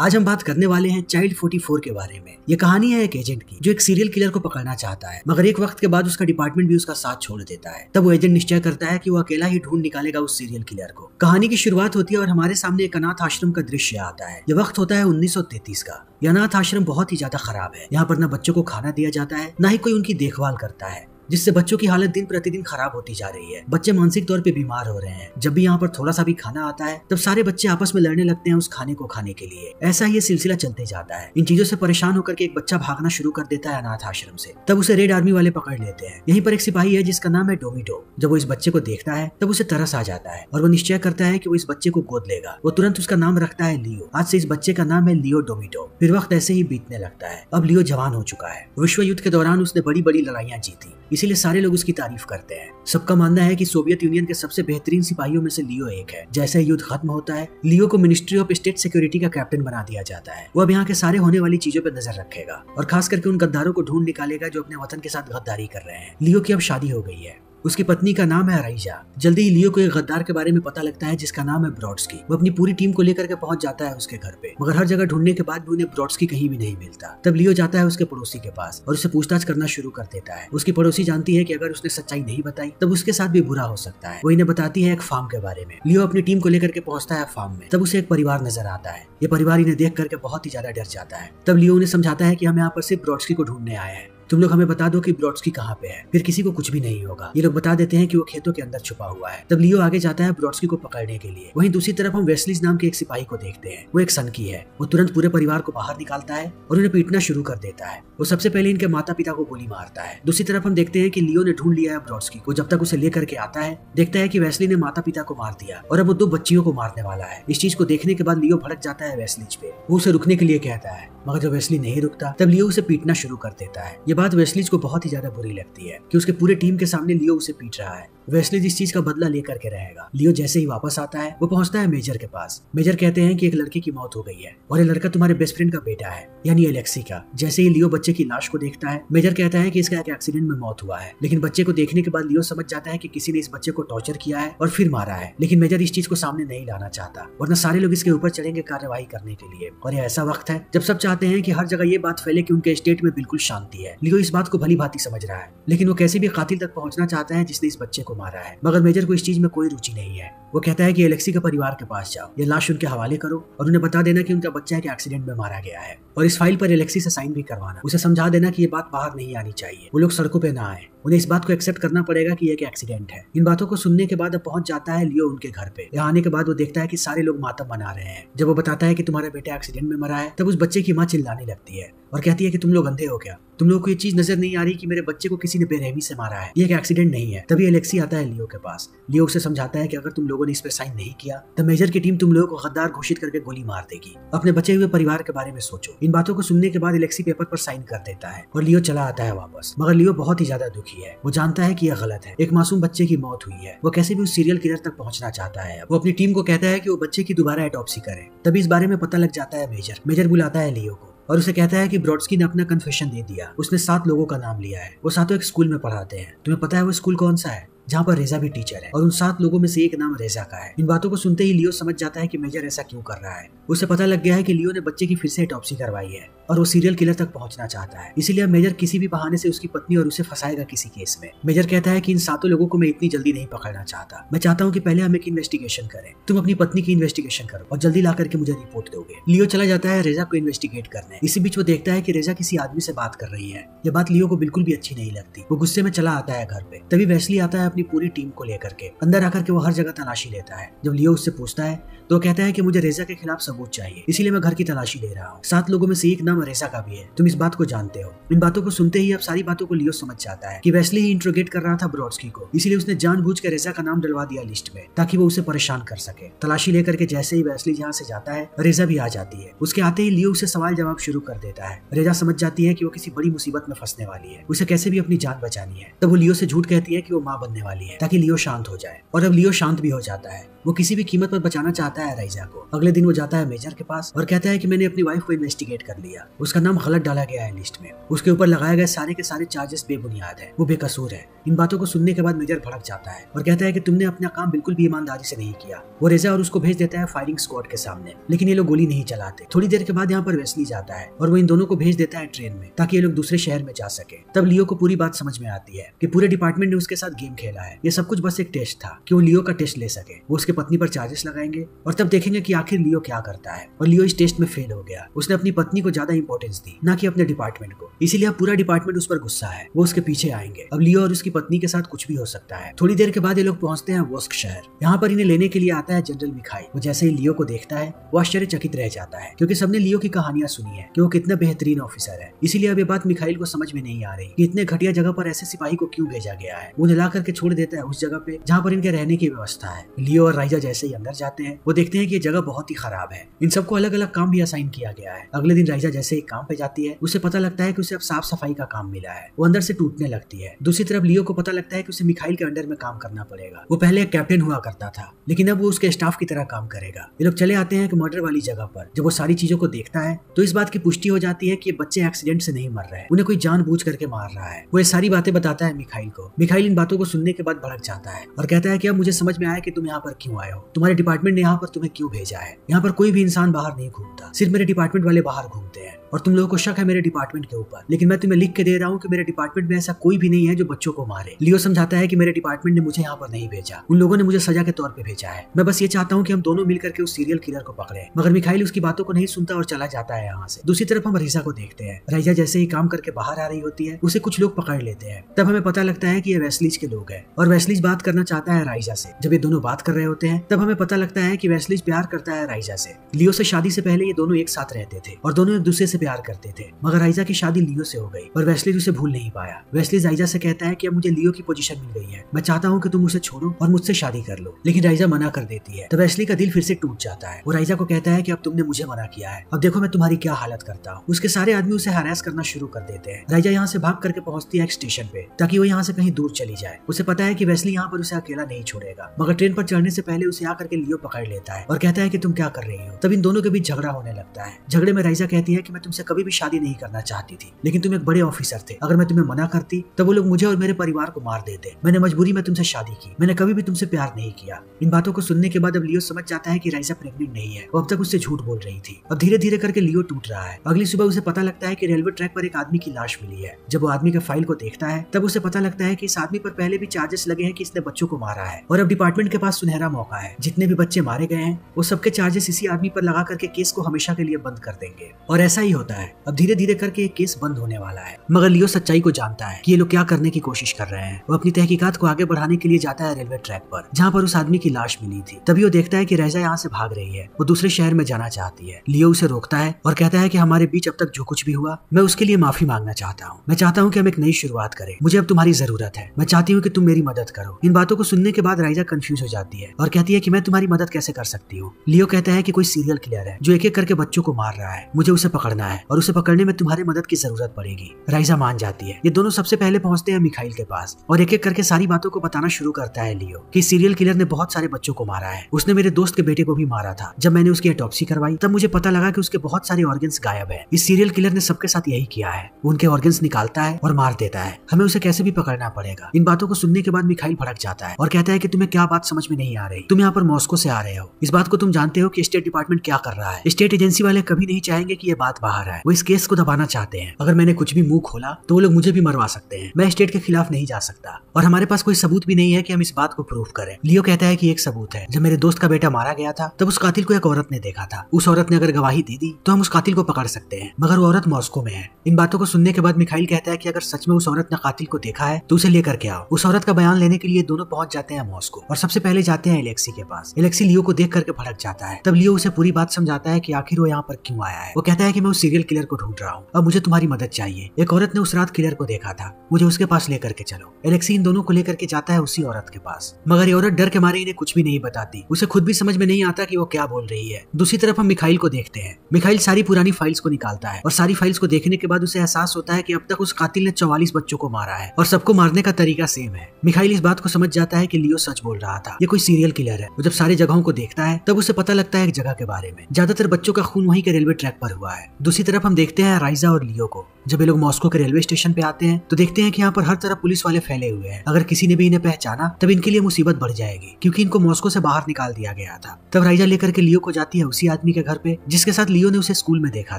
आज हम बात करने वाले हैं चाइल्ड 44 के बारे में। ये कहानी है एक एजेंट की जो एक सीरियल किलर को पकड़ना चाहता है, मगर एक वक्त के बाद उसका डिपार्टमेंट भी उसका साथ छोड़ देता है। तब वो एजेंट निश्चय करता है कि वो अकेला ही ढूंढ निकालेगा उस सीरियल किलर को। कहानी की शुरुआत होती है और हमारे सामने एक अनाथ आश्रम का दृश्य आता है। ये वक्त होता है 1933 का। यह अनाथ आश्रम बहुत ही ज्यादा खराब है। यहाँ पर न बच्चों को खाना दिया जाता है, न ही कोई उनकी देखभाल करता है, जिससे बच्चों की हालत दिन प्रतिदिन खराब होती जा रही है। बच्चे मानसिक तौर पे बीमार हो रहे हैं। जब भी यहाँ पर थोड़ा सा भी खाना आता है तब सारे बच्चे आपस में लड़ने लगते हैं उस खाने को खाने के लिए। ऐसा ही ये सिलसिला चलते जाता है। इन चीजों से परेशान होकर के एक बच्चा भागना शुरू कर देता है अनाथ आश्रम से। तब उसे रेड आर्मी वाले पकड़ लेते हैं। यहीं पर एक सिपाही है जिसका नाम है डोमिटो। जब वो इस बच्चे को देखता है तब उसे तरस आ जाता है और वो निश्चय करता है कि वो इस बच्चे को गोद लेगा। वो तुरंत उसका नाम रखता है लियो। आज से इस बच्चे का नाम है लियो डोमिटो। फिर वक्त ऐसे ही बीतने लगता है। अब लियो जवान हो चुका है। विश्व युद्ध के दौरान उसने बड़ी बड़ी लड़ाइयां जीती, इसीलिए सारे लोग उसकी तारीफ करते हैं। सबका मानना है कि सोवियत यूनियन के सबसे बेहतरीन सिपाहियों में से लियो एक है। जैसे युद्ध खत्म होता है, लियो को मिनिस्ट्री ऑफ स्टेट सिक्योरिटी का कैप्टन बना दिया जाता है। वो अब यहाँ के सारे होने वाली चीजों पर नजर रखेगा और खास करके उन गद्दारों को ढूंढ निकालेगा जो अपने वतन के साथ गद्दारी कर रहे हैं। लियो की अब शादी हो गई है। उसकी पत्नी का नाम है राइजा। जल्दी ही लियो को एक गद्दार के बारे में पता लगता है जिसका नाम है ब्रॉडस्की। वो अपनी पूरी टीम को लेकर के पहुंच जाता है उसके घर पे, मगर हर जगह ढूंढने के बाद भी उन्हें ब्रॉडस्की कहीं भी नहीं मिलता। तब लियो जाता है उसके पड़ोसी के पास और उससे पूछताछ करना शुरू कर देता है। उसकी पड़ोसी जानती है कि अगर उसने सच्चाई नहीं बताई तब उसके साथ भी बुरा हो सकता है। वो इन्हें बताती है एक फार्म के बारे में। लियो अपनी टीम को लेकर के पहुंचता है फार्म में। तब उसे एक परिवार नजर आता है। ये परिवार इन्हें देख करके बहुत ही ज्यादा डर जाता है। तब लियो उन्हें समझाता है कि हम यहाँ पर सिर्फ ब्रॉडस्की को ढूंढने आए हैं, तुम लोग हमें बता दो कि ब्रॉडस्की कहाँ पे है। फिर किसी को कुछ भी नहीं होगा। ये लोग बता देते हैं कि वो खेतों के अंदर छुपा हुआ है। तब लियो आगे जाता है ब्रॉडस्की को पकड़ने के लिए। वहीं दूसरी तरफ हम वेस्लीज नाम के एक सिपाही को देखते हैं। वो एक सनकी है। वो तुरंत पूरे परिवार को बाहर निकालता है और उन्हें पीटना शुरू कर देता है। वो सबसे पहले इनके माता पिता को गोली मारता है। दूसरी तरफ हम देखते हैं कि लियो ने ढूंढ लिया है ब्रॉडस्की को। जब तक उसे लेकर के आता है, देखता है कि वेस्ली ने माता पिता को मार दिया और अब वो 2 बच्चियों को मारने वाला है। इस चीज को देखने के बाद लियो भड़क जाता है वेस्लीज पे। वो उसे रुकने के लिए कहता है, मगर जब वेस्ली नहीं रुकता तब लियो उसे पीटना शुरू कर देता है। ये बात वेस्लीज को बहुत ही ज्यादा बुरी लगती है कि उसके पूरे टीम के सामने लियो उसे पीट रहा है। वेस्लीज इस चीज का बदला लेकर के रहेगा। लियो जैसे ही वापस आता है वो पहुंचता है मेजर के पास। मेजर कहते हैं कि एक लड़की की मौत हो गई है और ये लड़का तुम्हारे बेस्ट फ्रेंड का बेटा है, यानी एलेक्सी का। जैसे ही लियो बच्चे की लाश को देखता है, मेजर कहता है कि इसका एक एक्सीडेंट में मौत हुआ है। लेकिन बच्चे को देखने के बाद लियो समझ जाता है कि किसी ने इस बच्चे को टॉर्चर किया है और फिर मारा है। लेकिन मेजर इस चीज को सामने नहीं लाना चाहता, वरना सारे लोग इसके ऊपर चढ़ेंगे कार्रवाई करने के लिए। और ये ऐसा वक्त है जब सब चाहते हैं कि हर जगह ये बात फैले कि उनके स्टेट में बिल्कुल शांति है। लियो इस बात को भली भांति समझ रहा है, लेकिन वो कैसे भी कातिल तक पहुंचना चाहता है जिसने इस बच्चे को मारा है। मगर मेजर को इस चीज में कोई रुचि नहीं है। वो कहता है कि एलेक्सी के परिवार के पास जाओ, ये लाश उनके हवाले करो और उन्हें बता देना कि उनका बच्चा एक एक्सीडेंट में मारा गया है और इस फाइल पर एलेक्सी से साइन भी करवाना। उसे समझा देना कि ये बात बाहर नहीं आनी चाहिए, वो लोग सड़कों पे ना आए। उन्हें इस बात को एक्सेप्ट करना पड़ेगा कि ये एक एक्सीडेंट है। इन बातों को सुनने के बाद अब पहुंच जाता है लियो उनके घर पे। यहाँ आने के बाद वो देखता है कि सारे लोग मातम मना रहे हैं। जब वो बताता है कि तुम्हारा बेटा एक्सीडेंट में मरा है, तब उस बच्चे की माँ चिल्लाने लगती है और कहती है कि तुम लोग अंधे हो क्या? तुम लोगों को ये चीज नजर नहीं आ रही कि मेरे बच्चे को किसी ने बेरहमी से मारा है? ये एक एक्सीडेंट नहीं है। तभी एलेक्सी आता है लियो के पास। लियो उसे समझाता है कि अगर तुम लोगों ने इस पर साइन नहीं किया तो मेजर की टीम तुम लोगों को गद्दार घोषित करके गोली मार देगी। अपने बचे हुए परिवार के बारे में सोचो। इन बातों को सुनने के बाद एलेक्सी पेपर पर साइन कर देता है और लियो चला आता है वापस। मगर लियो बहुत ही ज्यादा दुखी है। वो जानता है कि यह गलत है। एक मासूम बच्चे की मौत हुई है। वो कैसे भी उस सीरियल किलर तक पहुंचना चाहता है। वो अपनी टीम को कहता है कि वो बच्चे की दोबारा ऑटोप्सी करे। तभी इस बारे में पता लग जाता है मेजर। मेजर बुलाता है लियो को और उसे कहता है कि ब्रॉडस्की ने अपना कन्फेशन दे दिया। उसने 7 लोगों का नाम लिया है। वो सातों एक स्कूल में पढ़ाते हैं। तुम्हें पता है वो स्कूल कौन सा है? जहाँ पर रेजा भी टीचर है और उन 7 लोगों में से एक नाम रेजा का है। इन बातों को सुनते ही लियो समझ जाता है कि मेजर ऐसा क्यों कर रहा है। उसे पता लग गया है कि लियो ने बच्चे की फिर से ऑटोप्सी करवाई है और वो सीरियल किलर तक पहुंचना चाहता है। इसीलिए मेजर किसी भी बहाने से उसकी पत्नी और उसे फंसाएगा किसी केस में। मेजर कहता है कि इन 7 लोगों को मैं इतनी जल्दी नहीं पकड़ना चाहता। मैं चाहता हूँ कि पहले हम एक इन्वेस्टिगेशन करें। तुम अपनी पत्नी की इन्वेस्टिगेशन करो और जल्दी ला करके मुझे रिपोर्ट दोगे। लियो चला जाता है रेजा को इन्वेस्टिगेट करने। इसी बीच वो देखता है कि रेजा किसी आदमी से बात कर रही है। ये बात लियो को बिल्कुल भी अच्छी नहीं लगती। वो गुस्से में चला आता है घर पे। तभी वेस्ली आता है अपनी पूरी टीम को करके। अंदर आकर के वो हर जगह तलाशी लेता है। जब लियो उससे पूछता है तो वो कहता है कि मुझे रेजा के खिलाफ सबूत चाहिए, इसीलिए मैं घर की तलाशी ले रहा हूँ। 7 लोगों में से एक नाम रेजा का भी है। तुम इस बात को जानते हो। इन बातों को सुनते ही अब सारी बातों को लियो समझ जाता है कि वेस्ली ही इंट्रोगेट कर रहा था ब्रॉडस्की को, इसीलिए उसने जानबूझ के रेजा का नाम डलवा दिया लिस्ट में ताकि वो उसे परेशान कर सके। तलाशी लेकर के जैसे ही वेस्ली यहाँ से जाता है, रेजा भी आ जाती है। उसके आते ही लियो उसे सवाल जवाब शुरू कर देता है। रेजा समझ जाती है कि वो किसी बड़ी मुसीबत में फंसने वाली है, उसे कैसे भी अपनी जान बचानी है। तब वो लियो से झूठ कहती है कि वो माँ बनने वाली है ताकि लियो शांत हो जाए। और अब लियो शांत भी हो जाता है। वो किसी भी कीमत पर बचाना चाहता है राइजा को। अगले दिन वो जाता है मेजर के पास और कहता है कि मैंने अपनी वाइफ को इन्वेस्टिगेट कर लिया, उसका नाम गलत डाला गया है लिस्ट में, उसके ऊपर लगाए गए सारे के सारे चार्जेस बेबुनियाद है, वो बेकसूर है। इन बातों को सुनने के बाद मेजर भड़क जाता है और कहता है कि तुमने अपना काम बिल्कुल भी ईमानदारी से नहीं किया। वो रेजा और उसको भेज देता है फायरिंग स्क्वाड के सामने, लेकिन ये लोग गोली नहीं चलाते। थोड़ी देर के बाद यहाँ पर वेस्ली जाता है और वो इन दोनों को भेज देता है ट्रेन में ताकि ये लोग दूसरे शहर में जा सके। तब लियो को पूरी बात समझ में आती है कि पूरे डिपार्टमेंट ने उसके साथ गेम खेला है, ये सब कुछ बस एक टेस्ट था कि वो लियो का टेस्ट ले सके। वो उसके पत्नी पर चार्जेस लगाएंगे और तब देखेंगे कि आखिर लियो क्या करता है। और लियो इस टेस्ट में फेल हो गया। उसने अपनी पत्नी को ज्यादा इंपॉर्टेंस दी, ना कि अपने डिपार्टमेंट को, इसीलिए अब पूरा डिपार्टमेंट उस पर गुस्सा है। वो उसके पीछे आएंगे। अब लियो और उसकी पत्नी के साथ कुछ भी हो सकता है। थोड़ी देर के बाद ये लोग पहुंचते हैं वोस्क शहर। यहाँ पर इन्हें लेने के लिए आता है जनरल मिखाई। वो जैसे ही लियो को देखता है वो आश्चर्यचकित रह जाता है, क्योंकि सबने लियो की कहानियां सुनी है कि वो कितना बेहतरीन ऑफिसर है। इसीलिए अब ये बात मिखाइल को समझ में नहीं आ रही कि इतने घटिया जगह पर ऐसे सिपाही को क्यों भेजा गया है। वो ला करके छोड़ देता है उस जगह पे जहाँ पर इनके रहने की व्यवस्था है। लियो और राइजा जैसे ही अंदर जाते हैं वो देखते हैं कि ये जगह बहुत ही खराब है। इन सबको अलग अलग काम भी असाइन किया गया है। अगले दिन राइजा जैसे ही काम पे जाती है उसे पता लगता है कि उसे अब साफ सफाई का काम मिला है। वो अंदर से टूटने लगती है। दूसरी तरफ लियो को पता लगता है कि उसे मिखाइल के अंडर में काम करना पड़ेगा। वो पहले एक कैप्टन हुआ करता था, लेकिन अब वो उसके स्टाफ की तरह काम करेगा। ये लोग चले आते हैं एक मर्डर वाली जगह पर। जब वो सारी चीजों को देखता है तो इस बात की पुष्टि हो जाती है कि ये बच्चे एक्सीडेंट से नहीं मर रहे हैं, उन्हें कोई जानबूझ करके मार रहा है। वो ये सारी बातें बताता है मिखाइल को। मिखाइल इन बातों को सुनने के बाद भड़क जाता है और कहता है कि अब मुझे समझ में आया कि तुम यहाँ पर क्यों आए हो, तुम्हारे डिपार्टमेंट ने यहाँ पर तुम्हें क्यों भेजा है। यहाँ पर कोई भी इंसान बाहर नहीं घूमता, सिर्फ मेरे डिपार्टमेंट वाले बाहर घूमते हैं और तुम लोगों को शक है मेरे डिपार्टमेंट के ऊपर, लेकिन मैं तुम्हें लिख के दे रहा हूँ कि मेरे डिपार्टमेंट में ऐसा कोई भी नहीं है जो बच्चों को मारे। लियो समझाता है कि मेरे डिपार्टमेंट ने मुझे यहाँ पर नहीं भेजा, उन लोगों ने मुझे सजा के तौर पे भेजा है। मैं बस ये चाहता हूँ कि हम दोनों मिलकर के उस सीरियल किलर को पकड़े। मगर मिखाइल उसकी बातों को नहीं सुनता और चला जाता है यहाँ से। दूसरी तरफ हम राइजा को देखते हैं। राइजा जैसे ही काम करके बाहर आ रही होती है उसे कुछ लोग पकड़ लेते हैं। तब हमें पता लगता है कि ये वेस्लीज के लोग हैं और वेस्लीज बात करना चाहता है राइजा से। जब ये दोनों बात कर रहे होते हैं तब हमें पता लगता है कि वेस्लीज प्यार करता है राइजा से। लियो से शादी से पहले ये दोनों एक साथ रहते थे और दोनों एक दूसरे से प्यार करते थे, मगर राइजा की शादी लियो से हो गई और वेस्लीज उसे भूल नहीं पाया। वेस्लीज राइजा से कहता है कि अब मुझे लियो की पोजीशन मिल गई है, मैं चाहता हूँ कि तुम उसे छोड़ो और मुझसे शादी कर लो, लेकिन राइजा मना कर देती है। तब वेस्ली का दिल फिर से टूट जाता है। वो राइजा को कहता है कि अब तुमने मुझे मना किया है, अब देखो मैं तुम्हारी क्या हालत करता हूँ। उसके सारे आदमी उसे हरास करना शुरू कर देते हैं। राइजा यहाँ से भाग करके पहुंचती है एक स्टेशन पे ताकि वो यहाँ से कहीं दूर चली जाए। उसे पता है कि वेस्ली यहाँ पर उसे अकेला नहीं छोड़ेगा, मगर ट्रेन पर चढ़ने से पहले उसे आकर के लियो पकड़ लेता है और कहता है कि तुम क्या कर रही हो। तब इन दोनों के बीच झगड़ा होने लगता है। झगड़े में राइजा कहती है कि मैं तुमसे कभी भी शादी नहीं करना चाहती थी, लेकिन तुम एक बड़े ऑफिसर थे, अगर मैं तुम्हें मना करती तब वो लोग मुझे और मेरे परिवार को मार देते। मैंने मजबूरी में तुमसे शादी की, मैंने कभी भी तुमसे प्यार नहीं किया। इन बातों को सुनने के बाद अब लियो समझ जाता है कि राइजा प्रेग्नेंट नहीं है, वो अब तक उससे झूठ बोल रही थी। अब धीरे धीरे करके लियो टूट रहा है। अगली सुबह उसे पता लगता है कि रेलवे ट्रैक पर एक आदमी की लाश मिली है। जब वो आदमी के फाइल को देखता है तब उसे पता लगता है कि इस आदमी पर पहले भी चार्जेस लगे हैं कि इसने बच्चों को मारा है और अब डिपार्टमेंट के पास सुनहरा मौका है। जितने भी बच्चे मारे गए हैं वो सबके चार्जेस इसी आदमी पर लगा करके केस को हमेशा के लिए बंद कर देंगे। और ऐसा ही होता है। अब धीरे धीरे करके ये केस बंद होने वाला है, मगर लियो सच्चाई को जानता है कि ये लोग क्या करने की कोशिश कर रहे हैं। वो अपनी तहकीकात को आगे बढ़ाने के लिए जाता है रेलवे ट्रैक पर जहाँ पर उस आदमी की लाश मिली थी। तभी वो देखता है कि राइजा यहाँ से भाग रही है, वो दूसरे शहर में जाना चाहती है। लियो उसे रोकता है और कहता है कि हमारे बीच अब तक जो कुछ भी हुआ मैं उसके लिए माफी मांगना चाहता हूँ। मैं चाहता हूँ कि हम एक नई शुरुआत करें, मुझे अब तुम्हारी जरूरत है, मैं चाहती हूँ कि तुम मेरी मदद करो। इन बातों को सुनने के बाद राइजा कंफ्यूज हो जाती है और कहती है कि मैं तुम्हारी मदद कैसे कर सकती हूँ। लियो कहता है कि कोई सीरियल किलर है जो एक एक करके बच्चों को मार रहा है, मुझे उसे पकड़ना है और उसे पकड़ने में तुम्हारी मदद की जरूरत पड़ेगी। राइजा मान जाती है। ये दोनों सबसे पहले पहुंचते हैं मिखाइल के पास और एक एक करके सारी बातों को बताना शुरू करता है लियो कि सीरियल किलर ने बहुत सारे बच्चों को मारा है, उसने मेरे दोस्त के बेटे को भी मारा था। जब मैंने उसकी ऑटोप्सी करवाई तब मुझे पता लगा कि उसके बहुत सारे ऑर्गन्स गायब है। इस सीरियल किलर ने सबके साथ यही किया है, वो उनके ऑर्गन्स निकालता है और मार देता है, हमें उसे कैसे भी पकड़ना पड़ेगा। इन बातों को सुनने के बाद मिखाइल भड़क जाता है और कहता है कि तुम्हें क्या बात समझ में नहीं आ रही, तुम यहाँ पर मॉस्को से आ रहे हो, इस बात को तुम जानते हो कि स्टेट डिपार्टमेंट क्या कर रहा है। स्टेट एजेंसी वाले कभी नहीं चाहेंगे कि ये बात बाहर आए, वो इस केस को दबाना चाहते हैं। अगर मैंने कुछ भी मुंह खोला तो वो लोग मुझे भी मरवा सकते हैं, मैं स्टेट के खिलाफ नहीं जा सकता और हमारे पास कोई सबूत भी नहीं है कि हम इस बात को प्रूव करें। लियो कहता है कि एक सबूत है, जब मेरे दोस्त का बेटा मारा गया था तब उस कातिल को एक औरत ने देखा था, उस औरत ने अगर गवाही दे दी तो हम उस कातिल को पकड़ सकते हैं, मगर वो औरत मॉस्को में है। इन बातों को सुनने के बाद मिखाइल कहता है कि अगर सच में उस औरत ने कातिल को देखा है तो उसे लेकर के आओ। उस औरत का बयान लेने के लिए दोनों पहुंच जाते हैं मॉस्को और सबसे पहले जाते हैं एलेक्सी के पास। एलेक्सी लियो को देख करके भड़क जाता है। तब लियो उसे पूरी बात समझाता है कि आखिर वो यहाँ पर क्यों आया है। वो कहता है कि मैं उस उस सीरियल किलर को ढूंढ रहा हूँ, अब मुझे तुम्हारी मदद चाहिए। एक औरत ने उस रात किलर को देखा था, मुझे उसके पास लेकर के चलो। एलेक्सी इन दोनों को लेकर के जाता है उसी औरत के पास, मगर ये औरत डर के मारे इन्हें कुछ भी नहीं बताती। उसे खुद भी समझ में नहीं आता कि वो क्या बोल रही है। दूसरी तरफ हम मिखाइल को देखते हैं। मिखाइल सारी पुरानी फाइल्स को निकालता है और सारी फाइल्स को देखने के बाद उसे एहसास होता है कि अब तक उस कातिल ने 44 बच्चों को मारा है और सबको मारने का तरीका सेम है। मिखाइल इस बात को समझ जाता है कि लियो सच बोल रहा था, ये कोई सीरियल किलर है। वो जब सारी जगहों को देखता है तब उसे पता लगता है एक जगह के बारे में, ज्यादातर बच्चों का खून वहीं के रेलवे ट्रैक पर हुआ है। दूसरी तरफ हम देखते हैं राइजा और लियो को। जब ये लोग मॉस्को के रेलवे स्टेशन पे आते हैं तो देखते हैं कि यहाँ पर हर तरफ पुलिस वाले फैले हुए हैं। अगर किसी ने भी इन्हें पहचाना तब इनके लिए मुसीबत बढ़ जाएगी, क्योंकि इनको मॉस्को से बाहर निकाल दिया गया था। तब राइजा लेकर के लियो को जाती है उसी आदमी के घर पे जिसके साथ लियो ने उसे स्कूल में देखा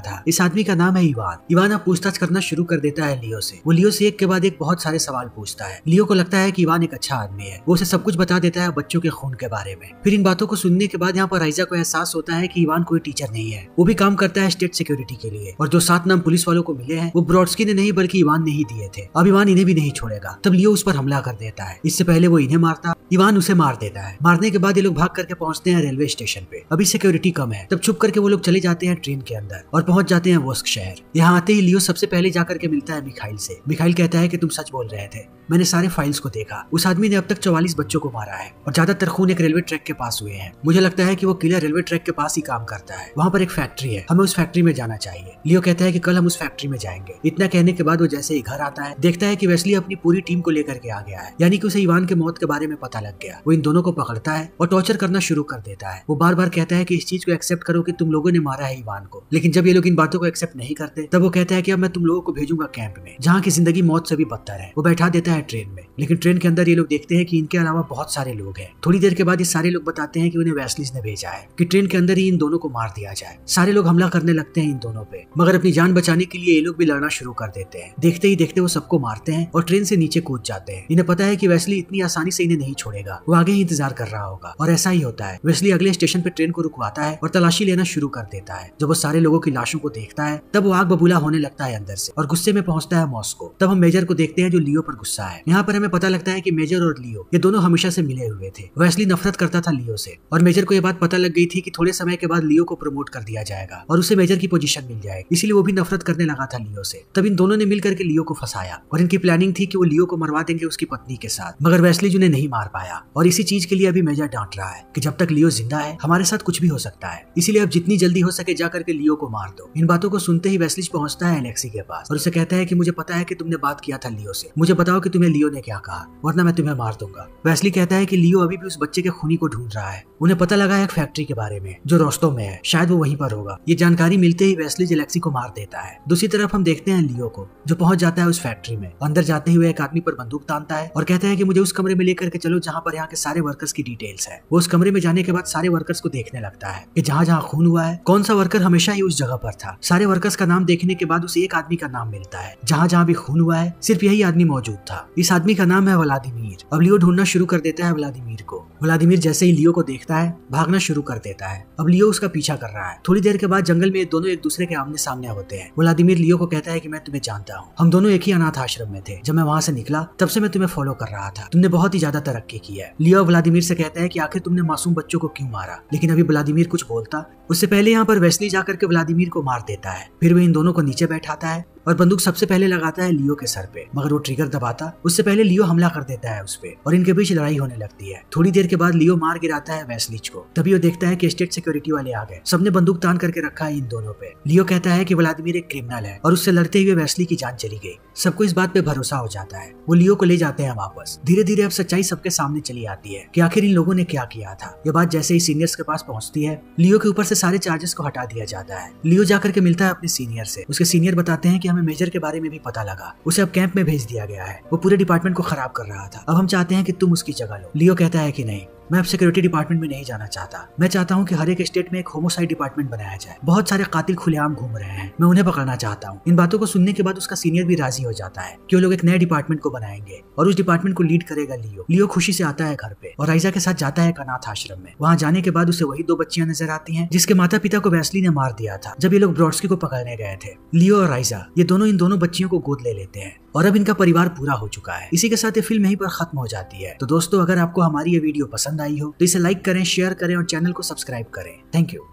था। इस आदमी का नाम है इवान। इवान अब पूछताछ करना शुरू कर देता है लियो से। वो लियो से एक के बाद एक बहुत सारे सवाल पूछता है। लियो को लगता है कि इवान एक अच्छा आदमी है। वो उसे सब कुछ बता देता है बच्चों के खून के बारे में। फिर इन बातों को सुनने के बाद यहाँ पर राइजा को एहसास होता है कि इवान कोई टीचर नहीं है, वो भी काम करता है स्टेट सिक्योरिटी के लिए। और जो 7 नाम पुलिस वालों को मिले हैं वो ब्रॉडस्की ने नहीं बल्कि इवान ने ही दिए थे। अब इवान इन्हें भी नहीं छोड़ेगा। तब लियो उस पर हमला कर देता है। इससे पहले वो इन्हें मारता, इवान उसे मार देता है। मारने के बाद ये लोग भाग करके पहुंचते हैं रेलवे स्टेशन पे। अभी सिक्योरिटी कम है। तब छुप करके वो लोग चले जाते हैं ट्रेन के अंदर और पहुंच जाते हैं वोस्क शहर। यहाँ आते ही लियो सबसे पहले जाकर के मिलता है मिखाइल से। मिखाइल कहता है कि तुम सच बोल रहे थे, मैंने सारे फाइल्स को देखा। उस आदमी ने अब तक 44 बच्चों को मारा है और ज्यादातर खून एक रेलवे ट्रैक के पास हुए हैं। मुझे लगता है कि वो किलर रेलवे ट्रैक के पास ही काम करता है। वहाँ पर एक फैक्ट्री है, हमें उस फैक्ट्री में जाना चाहिए। लियो कहता है कि कल हम उस फैक्ट्री में जाएंगे। इतना कहने के बाद वो जैसे ही घर आता है देखता है कि वेस्ली अपनी पूरी टीम को लेकर के आ गया है, यानी कि उसे इवान के मौत के बारे में पता लग गया। वो इन दोनों को पकड़ता है और टॉर्चर करना शुरू कर देता है। वो बार बार कहता है कि इस चीज को एक्सेप्ट करो कि तुम लोगों ने मारा है इवान को। लेकिन जब ये लोग इन बातों को एक्सेप्ट नहीं करते तब वो कहता है कि अब मैं तुम लोगों को भेजूंगा कैंप में, जहाँ की जिंदगी मौत से भी बदतर है। वो बैठा देता है ट्रेन में। लेकिन ट्रेन के अंदर ये लोग देखते हैं कि इनके अलावा बहुत सारे लोग हैं। थोड़ी देर के बाद ये सारे लोग बताते हैं कि उन्हें वेस्लीज ने भेजा है कि ट्रेन के अंदर ही इन दोनों को मार दिया जाए। सारे लोग हमला करने लगते हैं इन दोनों पे, मगर अपनी जान बचाने के लिए ये लोग भी लड़ना शुरू कर देते हैं। देखते ही देखते वो सबको मारते हैं और ट्रेन से नीचे कूद जाते हैं। इन्हें पता है कि वेस्ली इतनी आसानी से इन्हें नहीं छोड़ेगा, वो आगे ही इंतजार कर रहा होगा। और ऐसा ही होता है। वेस्ली अगले स्टेशन पे ट्रेन को रुकवाता है और तलाशी लेना शुरू कर देता है। जब वो सारे लोगों की लाशों को देखता है तब वो आग बबूला होने लगता है अंदर से और गुस्से में पहुंचता है मॉस्को। तब हम मेजर को देखते हैं जो लियो पर गुस्सा है। यहाँ पर हमें पता लगता है कि मेजर और लियो ये दोनों हमेशा से मिले हुए थे। वेस्ली नफरत करता था लियो से और मेजर को ये बात पता लग गई थी कि थोड़े समय के बाद लियो को प्रमोट कर दिया जाएगा और उसे मेजर की पोजीशन मिल जाएगी, इसीलिए वो भी नफरत करने लगा था लियो से। तब इन दोनों ने मिलकर के लियो को फंसाया और इनकी प्लानिंग थी कि वो लियो को मरवा देंगे उसकी पत्नी के साथ, मगर वेस्ली उन्हें नहीं मार पाया। और इसी चीज के लिए अभी मेजर डांट रहा है कि जब तक लियो जिंदा है हमारे साथ कुछ भी हो सकता है, इसीलिए अब जितनी जल्दी हो सके जाकर के लियो को मार दो। इन बातों को सुनते ही वेस्ली पहुंचता है एलेक्सी के पास और उसे कहता है कि मुझे पता है कि तुमने बात किया था लियो से, मुझे बताओ कि तुम्हें लियो ने क्या कहा, वरना मैं तुम्हें मार दूंगा। वेस्ली कहता है कि लियो अभी भी उस बच्चे के खूनी को ढूंढ रहा है। उन्हें पता लगा है एक फैक्ट्री के बारे में जो रोस्तों में है, शायद वो वहीं पर होगा। ये जानकारी मिलते ही वेस्ली एलेक्सी को मार देता है। दूसरी तरफ हम देखते हैं लियो को जो पहुंच जाता है उस फैक्ट्री में। अंदर जाते ही एक आदमी पर बंदूक तानता है और कहता है कि मुझे उस कमरे में लेकर के चलो जहाँ पर यहाँ के सारे वर्कर्स की डिटेल्स है। वो उस कमरे में जाने के बाद सारे वर्कर्स को देखने लगता है कि जहाँ जहाँ खून हुआ है कौन सा वर्कर हमेशा ही उस जगह पर था। सारे वर्कर्स का नाम देखने के बाद उसे एक आदमी का नाम मिलता है, जहाँ जहाँ भी खून हुआ है सिर्फ यही आदमी मौजूद था। इस आदमी का नाम है व्लादिमीर। अब लियो ढूंढना शुरू कर देता है व्लादिमीर को। व्लादिमीर जैसे ही लियो को देखता है भागना शुरू कर देता है। अब लियो उसका पीछा कर रहा है। थोड़ी देर के बाद जंगल में दोनों एक दूसरे के आमने सामने होते हैं। व्लादिमीर लियो को कहता है कि मैं तुम्हें जानता हूँ, हम दोनों एक ही अनाथ आश्रम में थे। जब मैं वहाँ से निकला तब से मैं तुम्हें फॉलो कर रहा था, तुमने बहुत ही ज्यादा तरक्की की है। लियो व्लादिमीर से कहता है कि आखिर तुमने मासूम बच्चों को क्यों मारा, लेकिन अभी व्लादिमीर कुछ बोलता उससे पहले यहाँ पर वेस्ली जाकर के व्लादिमीर को मार देता है। फिर वो इन दोनों को नीचे बैठाता है और बंदूक सबसे पहले लगाता है लियो के सर पे, मगर वो ट्रिगर दबाता उससे पहले लियो हमला कर देता है उस पे और इनके बीच लड़ाई होने लगती है। थोड़ी देर के बाद लियो मार गिराता है वेस्लीज को। तभी वो देखता है कि स्टेट सिक्योरिटी वाले आ गए, सबने बंदूक तान करके रखा है इन दोनों पे। लियो कहता है कि व्लादिमीर एक क्रिमिनल है और उससे लड़ते हुए वेस्ली की जान चली गई। सबको इस बात पे भरोसा हो जाता है। वो लियो को ले जाते हैं वापस। धीरे धीरे अब सच्चाई सबके सामने चली आती है कि आखिर इन लोगों ने क्या किया था। ये बात जैसे ही सीनियर्स के पास पहुंचती है लियो के ऊपर से सारे चार्जेस को हटा दिया जाता है। लियो जाकर के मिलता है अपने सीनियर से। उसके सीनियर बताते हैं कि हमें मेजर के बारे में भी पता लगा, उसे अब कैंप में भेज दिया गया है, वो पूरे डिपार्टमेंट को खराब कर रहा था। अब हम चाहते हैं कि तुम उसकी जगह लो। लियो कहता है कि नहीं, मैं अब सिक्योरिटी डिपार्टमेंट में नहीं जाना चाहता। मैं चाहता हूँ कि हर एक स्टेट में एक होमोसाइड डिपार्टमेंट बनाया जाए। बहुत सारे कातिल खुलेआम घूम रहे हैं, मैं उन्हें पकड़ना चाहता हूँ। इन बातों को सुनने के बाद उसका सीनियर भी राजी हो जाता है कि वो लोग एक नए डिपार्टमेंट को बनाएंगे और उस डिपार्टमेंट को लीड करेगा लियो। लियो खुशी से आता है घर पे और राइजा के साथ जाता है एक अनाथ आश्रम में। वहाँ जाने के बाद उसे वही 2 बच्चियां नजर आती हैं जिसके माता पिता को वेस्ली ने मार दिया था जब ये लोग ब्रॉडस्की को पकड़ने गए थे। लियो और राइजा ये दोनों इन दोनों बच्चियों को गोद ले लेते हैं और अब इनका परिवार पूरा हो चुका है। इसी के साथ ये फिल्म यहीं पर खत्म हो जाती है। तो दोस्तों, अगर आपको हमारी ये वीडियो पसंद आई हो तो इसे लाइक करें, शेयर करें और चैनल को सब्सक्राइब करें। Thank you.